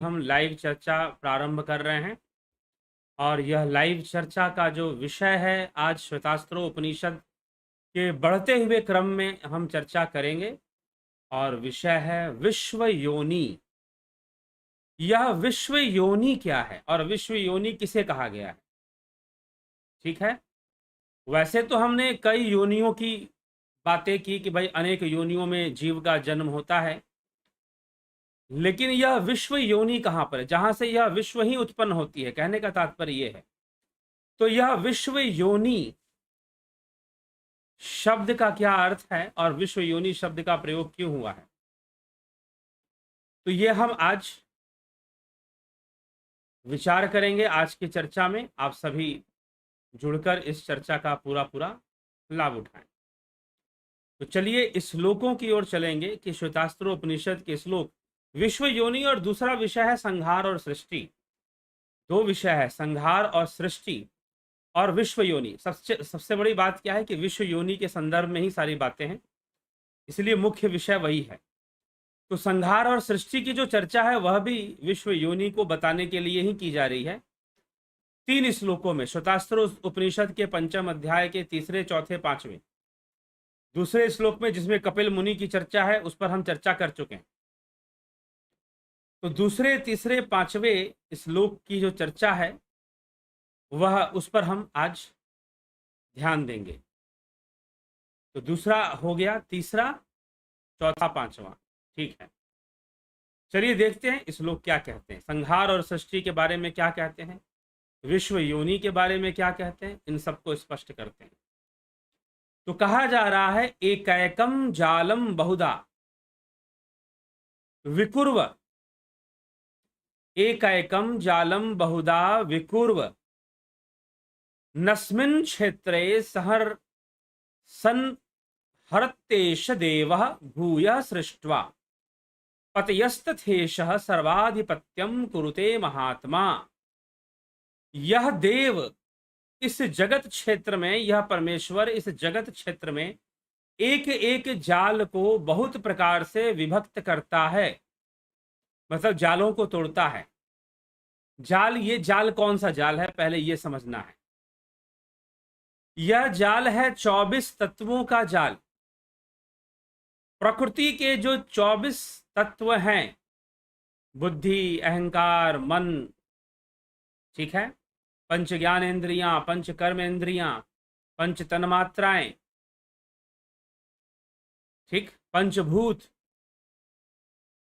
हम लाइव चर्चा प्रारंभ कर रहे हैं और यह लाइव चर्चा का जो विषय है आज श्वेतास्त्रों उपनिषद के बढ़ते हुए क्रम में हम चर्चा करेंगे और विषय है विश्व योनि। यह विश्व योनि क्या है और विश्व योनि किसे कहा गया है? ठीक है, वैसे तो हमने कई योनियों की बातें की कि भाई अनेक योनियों में जीव का जन्म होता है, लेकिन यह विश्व योनि कहां पर है जहां से यह विश्व ही उत्पन्न होती है? कहने का तात्पर्य यह है। तो यह विश्व योनि शब्द का क्या अर्थ है और विश्व योनि शब्द का प्रयोग क्यों हुआ है, तो ये हम आज विचार करेंगे। आज की चर्चा में आप सभी जुड़कर इस चर्चा का पूरा पूरा लाभ उठाएं। तो चलिए इस श्लोकों की ओर चलेंगे कि श्वेतास्त्रों उपनिषद के श्लोक विश्व योनि और दूसरा विषय है संहार और सृष्टि। दो विषय है, संहार और सृष्टि और विश्व योनि। सबसे सबसे बड़ी बात क्या है कि विश्व योनि के संदर्भ में ही सारी बातें हैं, इसलिए मुख्य विषय वही है। तो संहार और सृष्टि की जो चर्चा है वह भी विश्व योनि को बताने के लिए ही की जा रही है। 3 श्लोकों में श्वेतास्त्रों उपनिषद के 5वें अध्याय के 3, 4, 5वें। दूसरे श्लोक में जिसमें कपिल मुनि की चर्चा है उस पर हम चर्चा कर चुके हैं। तो दूसरे, तीसरे, 5वें श्लोक की जो चर्चा है वह उस पर हम आज ध्यान देंगे। तो दूसरा हो गया, तीसरा, चौथा, 5वां। ठीक है, चलिए देखते हैं इस श्लोक क्या कहते हैं। संहार और सृष्टि के बारे में क्या कहते हैं, विश्व योनि के बारे में क्या कहते हैं, इन सबको स्पष्ट करते हैं। तो कहा जा रहा है एकैकम जालम बहुधा विकुर्व, एकैकम जालम बहुधा विकुर्व नस्मिन् क्षेत्रे सहर सन हरतेश देवः भूयः सृष्ट्वा पतयस्तथेशः सर्वाधिपत्यम कुरुते महात्मा। यह देव इस जगत क्षेत्र में, यह परमेश्वर इस जगत क्षेत्र में एक एक जाल को बहुत प्रकार से विभक्त करता है, मतलब जालों को तोड़ता है। जाल, ये जाल कौन सा जाल है पहले ये समझना है। यह जाल है 24 तत्वों का जाल। प्रकृति के जो 24 तत्व हैं, बुद्धि, अहंकार, मन, ठीक है, पंच ज्ञानेन्द्रियां, पंच कर्मेंद्रियां, पंच तन्मात्राएं, ठीक, पंचभूत,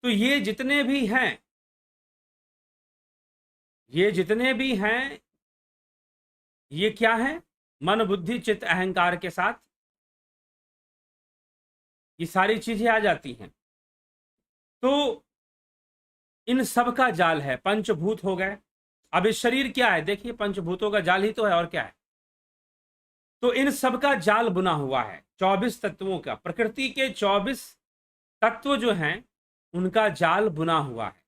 तो ये जितने भी हैं, ये जितने भी हैं, ये क्या है? मन, बुद्धि, चित्त, अहंकार के साथ ये सारी चीजें आ जाती हैं। तो इन सब का जाल है, पंचभूत हो गए। अब इस शरीर क्या है? देखिए पंचभूतों का जाल ही तो है, और क्या है? तो इन सब का जाल बुना हुआ है 24 तत्वों का। प्रकृति के 24 तत्व जो हैं उनका जाल बुना हुआ है,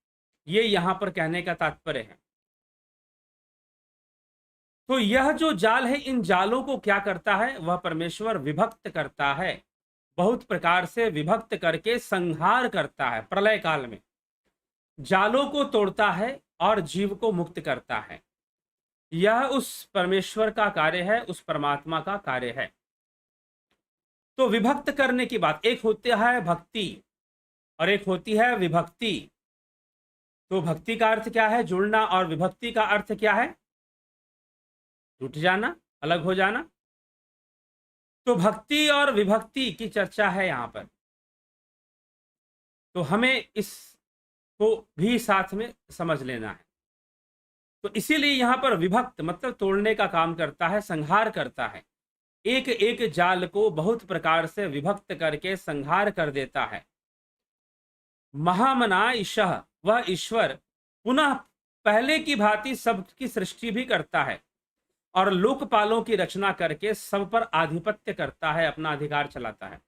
ये यहां पर कहने का तात्पर्य है। तो यह जो जाल है, इन जालों को क्या करता है? वह परमेश्वर विभक्त करता है, बहुत प्रकार से विभक्त करके संहार करता है। प्रलय काल में जालों को तोड़ता है और जीव को मुक्त करता है। यह उस परमेश्वर का कार्य है, उस परमात्मा का कार्य है। तो विभक्त करने की बात, एक होती है भक्ति और एक होती है विभक्ति। तो भक्ति का अर्थ क्या है? जुड़ना। और विभक्ति का अर्थ क्या है? टूट जाना, अलग हो जाना। तो भक्ति और विभक्ति की चर्चा है यहां पर, तो हमें इसको भी साथ में समझ लेना है। तो इसीलिए यहां पर विभक्त मतलब तोड़ने का काम करता है, संहार करता है। एक एक जाल को बहुत प्रकार से विभक्त करके संहार कर देता है। महामना ईशः, वह ईश्वर पुनः पहले की भांति सबकी सृष्टि भी करता है और लोकपालों की रचना करके सब पर आधिपत्य करता है, अपना अधिकार चलाता है।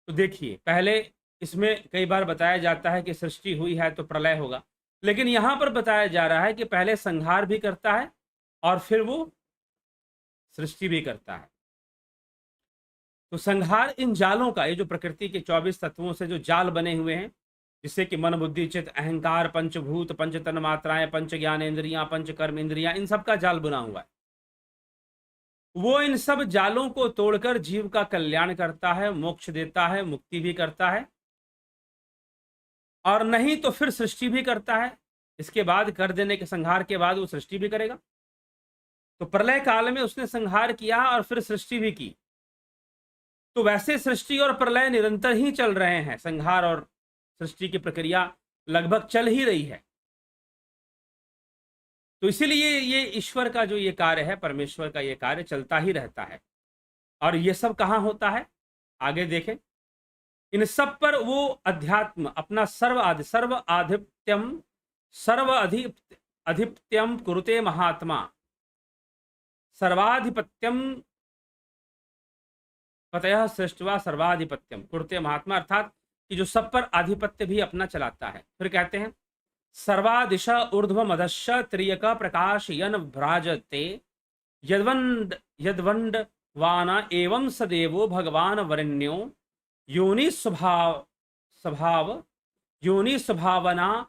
तो देखिए, पहले इसमें कई बार बताया जाता है कि सृष्टि हुई है तो प्रलय होगा, लेकिन यहां पर बताया जा रहा है कि पहले संहार भी करता है और फिर वो सृष्टि भी करता है। तो संहार इन जालों का, ये जो प्रकृति के 24 तत्वों से जो जाल बने हुए हैं, जिससे कि मन बुद्धि चित्त अहंकार पंचभूत पंच तन मात्राएं पंच ज्ञानेंद्रियां पंच कर्म इंद्रियां इन सब का जाल बुना हुआ है। वो इन सब जालों को तोड़कर जीव का कल्याण करता है, मोक्ष देता है, मुक्ति भी करता है, और नहीं तो फिर सृष्टि भी करता है। इसके बाद कर देने के संहार के बाद वो सृष्टि भी करेगा। तो प्रलय काल में उसने संहार किया और फिर सृष्टि भी की। तो वैसे सृष्टि और प्रलय निरंतर ही चल रहे हैं, संहार और सृष्टि की प्रक्रिया लगभग चल ही रही है। तो इसीलिए ये ईश्वर का जो ये कार्य है, परमेश्वर का ये कार्य चलता ही रहता है। और ये सब कहाँ होता है, आगे देखें। इन सब पर वो अध्यात्म अपना सर्वाधिपत्यम कुरुते महात्मा, सर्वाधिपत्यम पतयः सृष्टवा सर्वाधिपत्यम कुरुते महात्मा, अर्थात कि जो सब पर आधिपत्य भी अपना चलाता है। फिर कहते हैं सर्वादिशा ऊर्ध्व मदश्च त्रियक प्रकाश यन भ्राजते यद्वंड वाना एवं सदेवो भगवान वरेण्यो योनि स्वभावना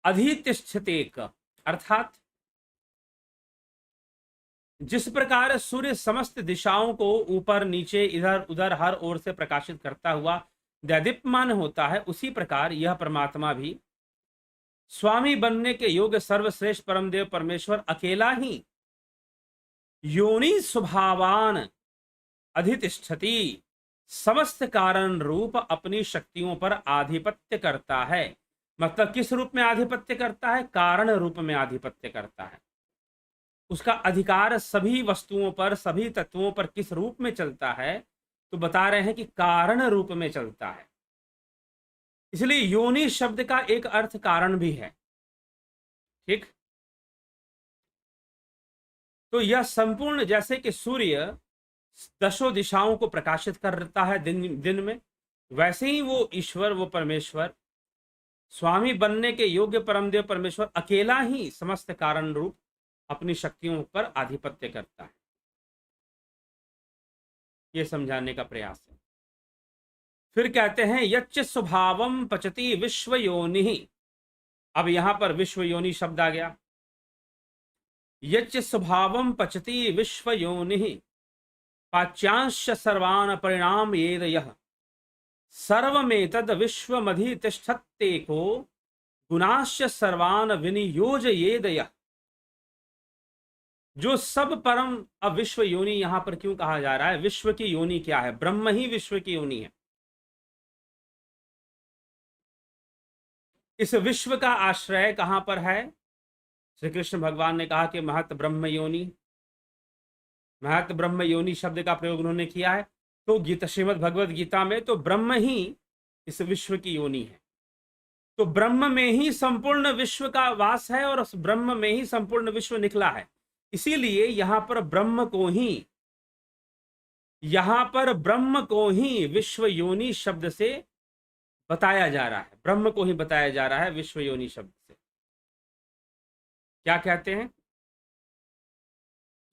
अधितिष्ठतेक। अर्थात जिस प्रकार सूर्य समस्त दिशाओं को ऊपर नीचे इधर उधर हर ओर से प्रकाशित करता हुआ दैदीप्यमान होता है, उसी प्रकार यह परमात्मा भी स्वामी बनने के योग्य सर्वश्रेष्ठ परमदेव परमेश्वर अकेला ही योनि स्वभावान अधितिष्ठति, समस्त कारण रूप अपनी शक्तियों पर आधिपत्य करता है। मतलब किस रूप में आधिपत्य करता है, कारण रूप में आधिपत्य करता है। उसका अधिकार सभी वस्तुओं पर, सभी तत्वों पर किस रूप में चलता है, तो बता रहे हैं कि कारण रूप में चलता है। इसलिए योनि शब्द का एक अर्थ कारण भी है। ठीक, तो यह संपूर्ण, जैसे कि सूर्य दशों दिशाओं को प्रकाशित करता है दिन में, वैसे ही वो ईश्वर, वो परमेश्वर, स्वामी बनने के योग्य परमदेव परमेश्वर अकेला ही समस्त कारण रूप अपनी शक्तियों पर आधिपत्य करता है। ये समझाने का प्रयास है। फिर कहते हैं यच्च स्वभावम पचति विश्व योनि। अब यहां पर विश्व योनि शब्द आ गया। यच्च स्वभावम पचति विश्व योनि पाच्यांश सर्वान परिणाम येदयः सर्वमेतद विश्वमधितिष्ठत्येको गुणाश्च सर्वान विनियोजयेदयः। जो सब परम, अब विश्व योनि यहां पर क्यों कहा जा रहा है, विश्व की योनि क्या है, ब्रह्म ही विश्व की योनि है। इस विश्व का आश्रय कहां पर है, श्री कृष्ण भगवान ने कहा कि महत ब्रह्म योनि, महत ब्रह्म योनि शब्द का प्रयोग उन्होंने किया है। तो गीता, श्रीमद् भगवद गीता में तो ब्रह्म ही इस विश्व की योनि है। तो ब्रह्म में ही संपूर्ण विश्व का वास है और उस ब्रह्म में ही संपूर्ण विश्व निकला है। इसीलिए यहां पर ब्रह्म को ही विश्व योनि शब्द से बताया जा रहा है। ब्रह्म को ही बताया जा रहा है विश्व योनि शब्द से। क्या कहते हैं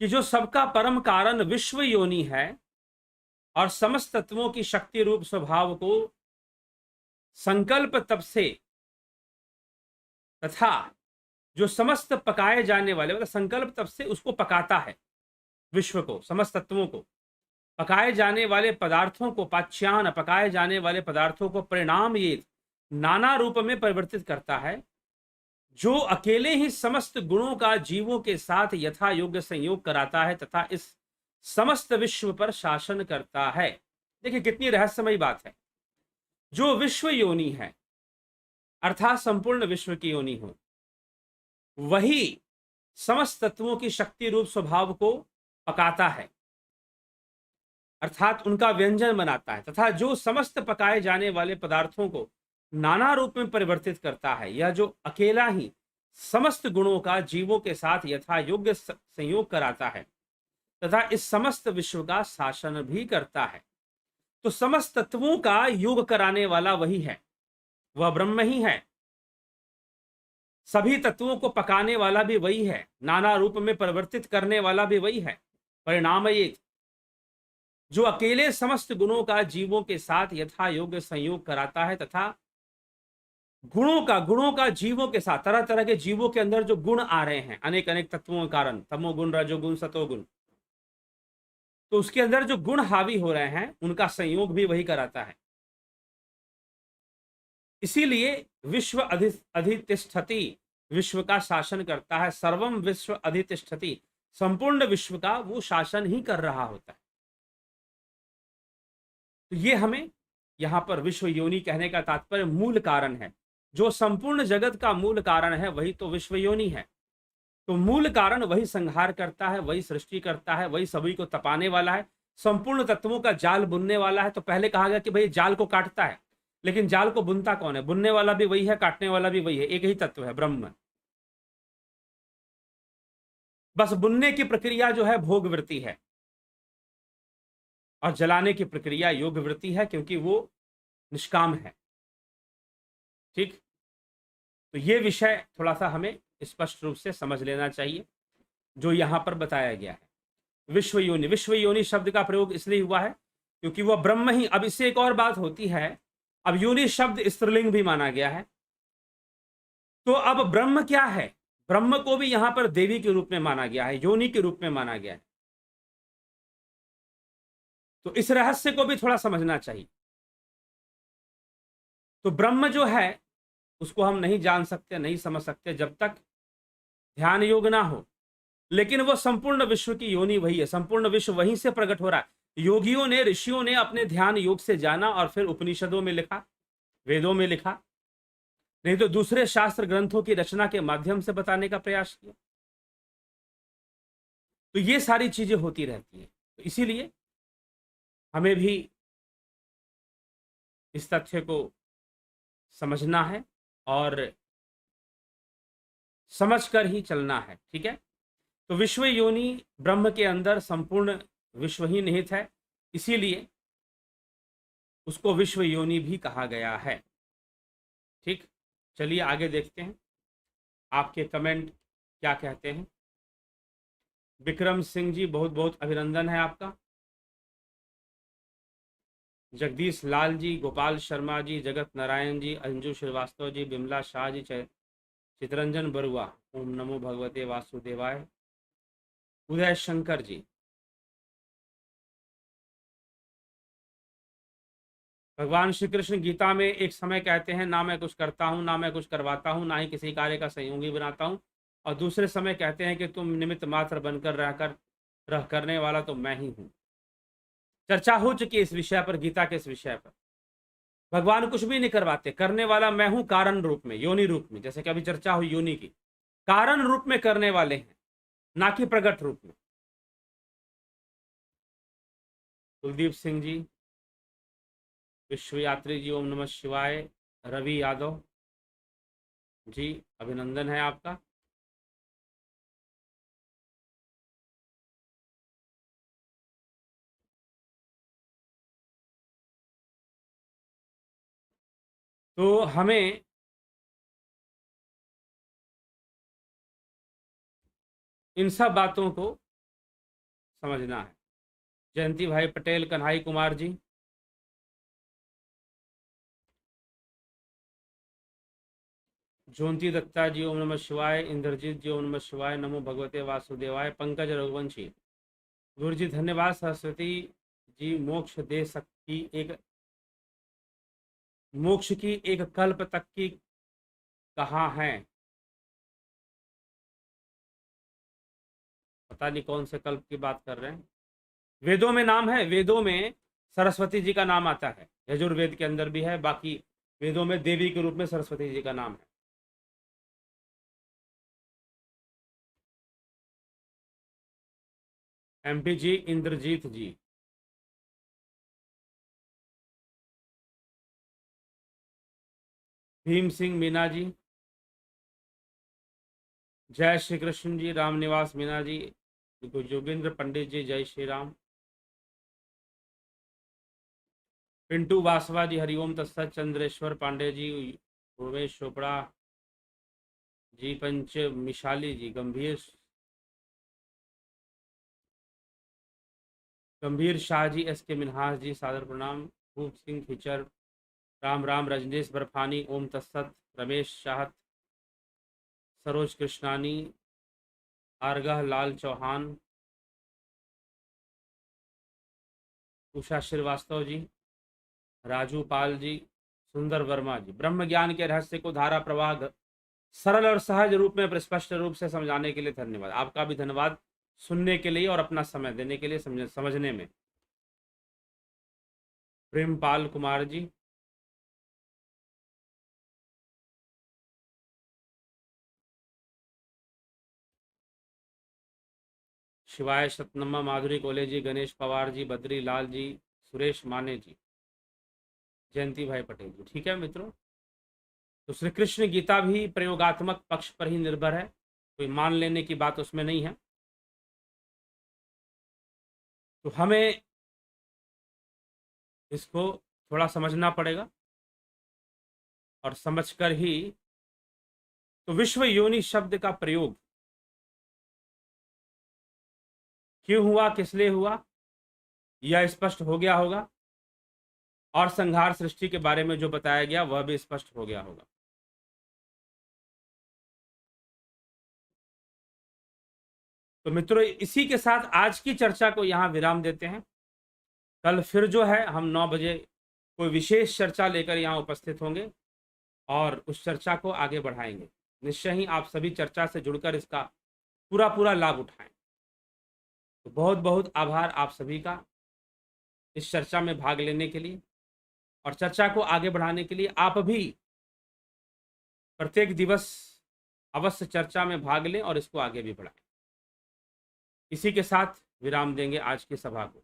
कि जो सबका परम कारण विश्व योनि है और समस्त तत्वों की शक्ति रूप स्वभाव को संकल्प तप से तथा जो समस्त पकाए जाने वाले, मतलब संकल्प तप से उसको पकाता है, विश्व को, समस्त तत्वों को, पकाए जाने वाले पदार्थों को, पाच्यान पकाए जाने वाले पदार्थों को परिणाम ये नाना रूप में परिवर्तित करता है, जो अकेले ही समस्त गुणों का जीवों के साथ यथा योग्य संयोग कराता है तथा इस समस्त विश्व पर शासन करता है। देखिए कितनी रहस्यमयी बात है। जो विश्व योनि है, अर्थात संपूर्ण विश्व की योनि हो, वही समस्त तत्वों की शक्ति रूप स्वभाव को पकाता है, अर्थात उनका व्यंजन बनाता है, तथा जो समस्त पकाए जाने वाले पदार्थों को नाना रूप में परिवर्तित करता है, यह जो अकेला ही समस्त गुणों का जीवों के साथ यथा योग्य संयोग कराता है तथा इस समस्त विश्व का शासन भी करता है। तो समस्त तत्वों का योग कराने वाला वही है, वह ब्रह्म ही है। सभी तत्वों को पकाने वाला भी वही है, नाना रूप में परिवर्तित करने वाला भी वही है। परिणाम ये जो अकेले समस्त गुणों का जीवों के साथ यथा योग्य संयोग कराता है तथा गुणों का जीवों के साथ, तरह तरह के जीवों के अंदर जो गुण आ रहे हैं, अनेक अनेक तत्वों के कारण, तमोगुण, रजोगुण, सतोगुण, तो उसके अंदर जो गुण हावी हो रहे हैं उनका संयोग भी वही कराता है। इसीलिए विश्व अधितिष्ठति, विश्व का शासन करता है। सर्वम विश्व अधितिष्ठति, संपूर्ण विश्व का वो शासन ही कर रहा होता है। तो ये हमें यहां पर विश्व योनि कहने का तात्पर्य मूल कारण है। जो संपूर्ण जगत का मूल कारण है वही तो विश्व योनि है। तो मूल कारण वही संहार करता है, वही सृष्टि करता है, वही सभी को तपाने वाला है, संपूर्ण तत्वों का जाल बुनने वाला है। तो पहले कहा गया कि भाई जाल को काटता है, लेकिन जाल को बुनता कौन है? बुनने वाला भी वही है, काटने वाला भी वही है, एक ही तत्व है, ब्रह्म। बस बुनने की प्रक्रिया जो है भोग वृत्ति है, और जलाने की प्रक्रिया योग वृत्ति है, क्योंकि वो निष्काम है। ठीक, तो ये विषय थोड़ा सा हमें स्पष्ट रूप से समझ लेना चाहिए जो यहां पर बताया गया है। विश्व योनि, विश्व योनि शब्द का प्रयोग इसलिए हुआ है क्योंकि वह ब्रह्म ही। अब इससे एक और बात होती है, अब योनि शब्द स्त्रीलिंग भी माना गया है, तो अब ब्रह्म क्या है? ब्रह्म को भी यहां पर देवी के रूप में माना गया है, योनि के रूप में माना गया है। तो इस रहस्य को भी थोड़ा समझना चाहिए। तो ब्रह्म जो है उसको हम नहीं जान सकते, नहीं समझ सकते जब तक ध्यान योग ना हो, लेकिन वो संपूर्ण विश्व की योनि वही है, संपूर्ण विश्व वहीं से प्रकट हो रहा है। योगियों ने, ऋषियों ने अपने ध्यान योग से जाना और फिर उपनिषदों में लिखा, वेदों में लिखा, नहीं तो दूसरे शास्त्र ग्रंथों की रचना के माध्यम से बताने का प्रयास किया। तो ये सारी चीजें होती रहती हैं। तो इसीलिए हमें भी इस तथ्य को समझना है और समझकर ही चलना है। ठीक है, तो विश्व योनि ब्रह्म के अंदर संपूर्ण विश्व ही निहित है, इसीलिए उसको विश्व योनि भी कहा गया है। ठीक, चलिए आगे देखते हैं आपके कमेंट क्या कहते हैं। विक्रम सिंह जी, बहुत बहुत अभिनंदन है आपका। जगदीश लाल जी, गोपाल शर्मा जी, जगत नारायण जी, अंजू श्रीवास्तव जी, बिमला शाह जी, चितरंजन बरुआ, ओम नमो भगवते वासुदेवाय, उदय शंकर जी, भगवान श्री कृष्ण गीता में एक समय कहते हैं, ना मैं कुछ करता हूँ, ना मैं कुछ करवाता हूँ, ना ही किसी कार्य का सहयोगी बनाता हूँ, और दूसरे समय कहते हैं कि तुम निमित्त मात्र बनकर रह करने वाला तो मैं ही हूँ। चर्चा हो चुकी है इस विषय पर, गीता के इस विषय पर। भगवान कुछ भी नहीं करवाते, करने वाला मैं हूं, कारण रूप में, योनि रूप में, जैसे कि अभी चर्चा हुई योनि की, कारण रूप में करने वाले हैं, ना कि प्रकट रूप में। कुलदीप सिंह जी, विश्व यात्री जी, ओम नमः शिवाय। रवि यादव जी, अभिनंदन है आपका। तो हमें इन सब बातों को समझना है। जयंती भाई पटेल, कन्हाई कुमार जी, ज्योति दत्ता जी, ओम नमः शिवाय। इंद्रजीत जी, ओम नमः शिवाय, नमो भगवते वासुदेवाय। पंकज रघुवंशी, गुरु जी धन्यवाद। सरस्वती जी, मोक्ष की एक कल्प तक की कहाँ है? पता नहीं कौन से कल्प की बात कर रहे हैं। वेदों में नाम है, वेदों में सरस्वती जी का नाम आता है, यजुर्वेद के अंदर भी है, बाकी वेदों में देवी के रूप में सरस्वती जी का नाम है। एमपी जी, इंद्रजीत जी, भीम सिंह मीना जी, जय श्री कृष्ण जी, रामनिवास मीना जी, जोगिंद्र पंडित जी, जय श्री राम। पिंटू वासवा जी, हरिओम तत्सत। चंद्रेश्वर पांडे जी, उमेश चोपड़ा जी, पंच मिशाली जी, गंभीर शाह जी, एस के मिनहास जी, सादर प्रणाम। भूप सिंह खिचर, राम राम। रजनीश बर्फानी, ओम तत्सत। रमेश चाहत, सरोज कृष्णानी, आरगह लाल चौहान, उषा श्रीवास्तव जी, राजू पाल जी, सुंदर वर्मा जी। ब्रह्म ज्ञान के रहस्य को धारा प्रवाह सरल और सहज रूप में स्पष्ट रूप से समझाने के लिए धन्यवाद। आपका भी धन्यवाद सुनने के लिए और अपना समय देने के लिए समझने में। प्रेमपाल कुमार जी, शिवाय सतनम्मा, माधुरी कोले जी, गणेश पवार जी, बद्री लाल जी, सुरेश माने जी, जयंती भाई पटेल जी। ठीक है मित्रों, तो श्री कृष्ण गीता भी प्रयोगात्मक पक्ष पर ही निर्भर है, कोई मान लेने की बात उसमें नहीं है। तो हमें इसको थोड़ा समझना पड़ेगा और समझकर ही तो विश्व योनि शब्द का प्रयोग क्यों हुआ, किस लिए हुआ, यह स्पष्ट हो गया होगा और संहार सृष्टि के बारे में जो बताया गया वह भी स्पष्ट हो गया होगा। तो मित्रों, इसी के साथ आज की चर्चा को यहां विराम देते हैं। कल फिर जो है हम 9 बजे कोई विशेष चर्चा लेकर यहां उपस्थित होंगे और उस चर्चा को आगे बढ़ाएंगे। निश्चय ही आप सभी चर्चा से जुड़कर इसका पूरा पूरा लाभ उठाएं। तो बहुत बहुत आभार आप सभी का इस चर्चा में भाग लेने के लिए और चर्चा को आगे बढ़ाने के लिए। आप भी प्रत्येक दिवस अवश्य चर्चा में भाग लें और इसको आगे भी बढ़ाएं। इसी के साथ विराम देंगे आज की सभा को।